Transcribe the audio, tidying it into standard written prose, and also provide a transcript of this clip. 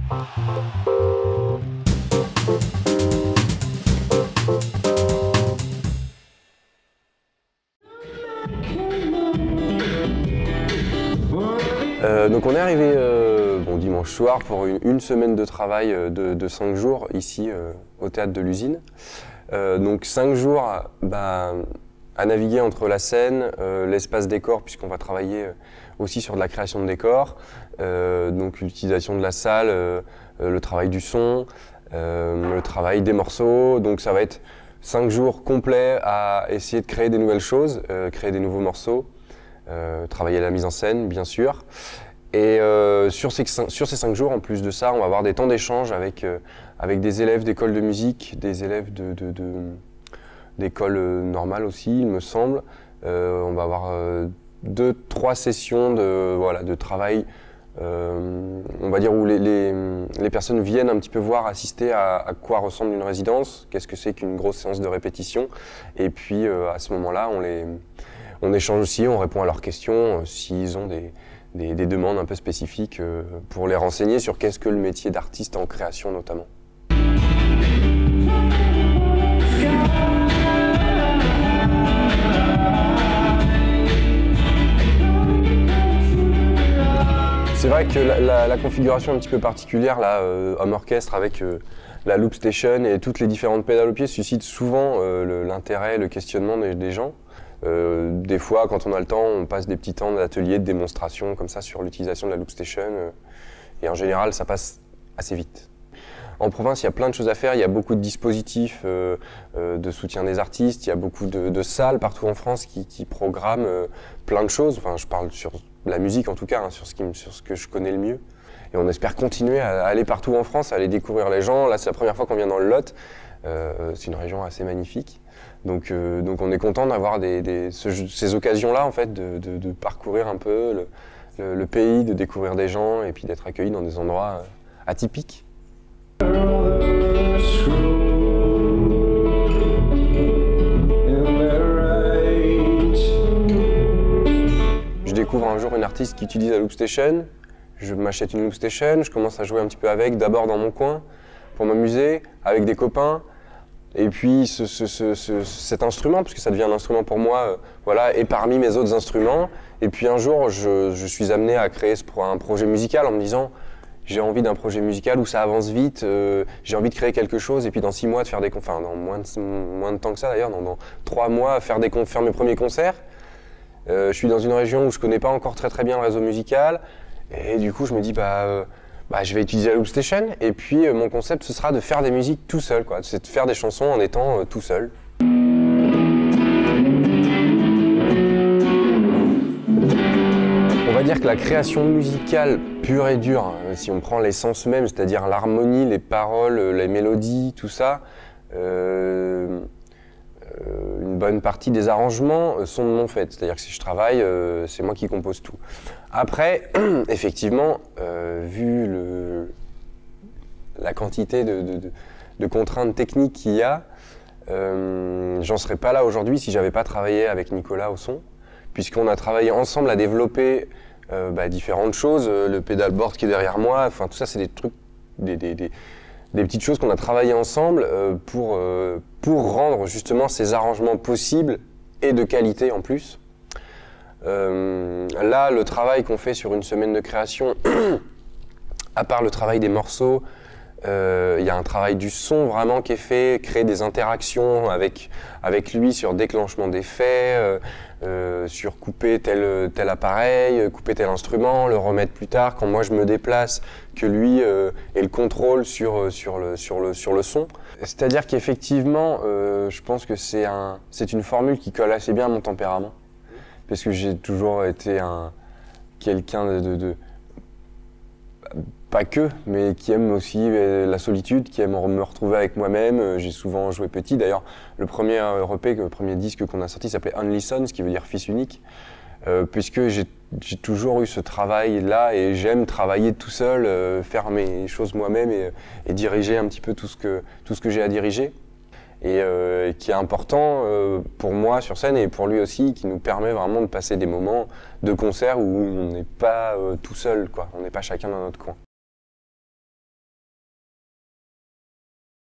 Donc on est arrivé dimanche soir pour une semaine de travail de 5 jours ici au théâtre de l'Usine. Donc 5 jours à naviguer entre la scène, l'espace décor, puisqu'on va travailler aussi sur de la création de décors, donc l'utilisation de la salle, le travail du son, le travail des morceaux. Donc ça va être 5 jours complets à essayer de créer des nouvelles choses, créer des nouveaux morceaux, travailler la mise en scène bien sûr. Et sur ces 5 jours, en plus de ça, on va avoir des temps d'échange avec des élèves d'école de musique, des élèves d'école normale aussi, il me semble. On va avoir 2-3 sessions de travail, on va dire, où les personnes viennent un petit peu voir, assister à quoi ressemble une résidence, qu'est-ce que c'est qu'une grosse séance de répétition. Et puis à ce moment-là, on échange aussi, on répond à leurs questions, s'ils ont des demandes un peu spécifiques pour les renseigner sur qu'est-ce que le métier d'artiste en création notamment. C'est vrai que la configuration un petit peu particulière, là, homme orchestre avec la loop station et toutes les différentes pédales au pied suscite souvent l'intérêt, le questionnement des gens. Des fois, quand on a le temps, on passe des petits temps d'atelier, de démonstration comme ça sur l'utilisation de la loop station et en général, ça passe assez vite. En province, il y a plein de choses à faire, il y a beaucoup de dispositifs de soutien des artistes, il y a beaucoup de salles partout en France qui programment plein de choses. Enfin, je parle sur la musique en tout cas, sur ce que je connais le mieux. Et on espère continuer à aller partout en France, à aller découvrir les gens. Là, c'est la première fois qu'on vient dans le Lot. C'est une région assez magnifique. Donc on est content d'avoir ces occasions-là, en fait, de parcourir un peu le pays, de découvrir des gens et puis d'être accueilli dans des endroits atypiques. Je découvre un jour une artiste qui utilise la loop station. Je m'achète une loop station, je commence à jouer un petit peu avec, d'abord dans mon coin, pour m'amuser, avec des copains. Et puis cet instrument, puisque ça devient un instrument pour moi, est parmi mes autres instruments. Et puis un jour, je suis amené à créer un projet musical en me disant j'ai envie d'un projet musical où ça avance vite, j'ai envie de créer quelque chose et puis dans 6 mois de faire dans moins de temps que ça d'ailleurs, dans 3 mois faire mes premiers concerts. Je suis dans une région où je connais pas encore très bien le réseau musical et du coup je me dis je vais utiliser la loop station et puis mon concept ce sera de faire des musiques tout seul, c'est de faire des chansons en étant tout seul. On va dire que la création musicale pure et dure, si on prend l'essence même, c'est-à-dire l'harmonie, les paroles, les mélodies, tout ça, une bonne partie des arrangements sont de mon fait. C'est-à-dire que si je travaille, c'est moi qui compose tout. Après, effectivement, vu la quantité de contraintes techniques qu'il y a, j'en serais pas là aujourd'hui si j'avais pas travaillé avec Nicolas au son, puisqu'on a travaillé ensemble à développer différentes choses, le pedalboard qui est derrière moi, enfin tout ça c'est des trucs, des petites choses qu'on a travaillé ensemble pour rendre justement ces arrangements possibles et de qualité en plus. Là, le travail qu'on fait sur une semaine de création, à part le travail des morceaux, il y a un travail du son vraiment qui est fait, créer des interactions avec lui sur déclenchement d'effets, sur couper tel appareil, couper tel instrument, le remettre plus tard quand moi je me déplace, que lui ait le contrôle sur le son. C'est-à-dire qu'effectivement, je pense que c'est une formule qui colle assez bien à mon tempérament, parce que j'ai toujours été quelqu'un pas que, mais qui aime aussi la solitude, qui aime me retrouver avec moi-même. J'ai souvent joué petit. D'ailleurs, le premier EP, le premier disque qu'on a sorti s'appelait Only Son, ce qui veut dire fils unique, puisque j'ai toujours eu ce travail-là et j'aime travailler tout seul, faire mes choses moi-même et diriger un petit peu tout ce que j'ai à diriger. Et qui est important pour moi sur scène et pour lui aussi, qui nous permet vraiment de passer des moments de concert où on n'est pas tout seul, on n'est pas chacun dans notre coin.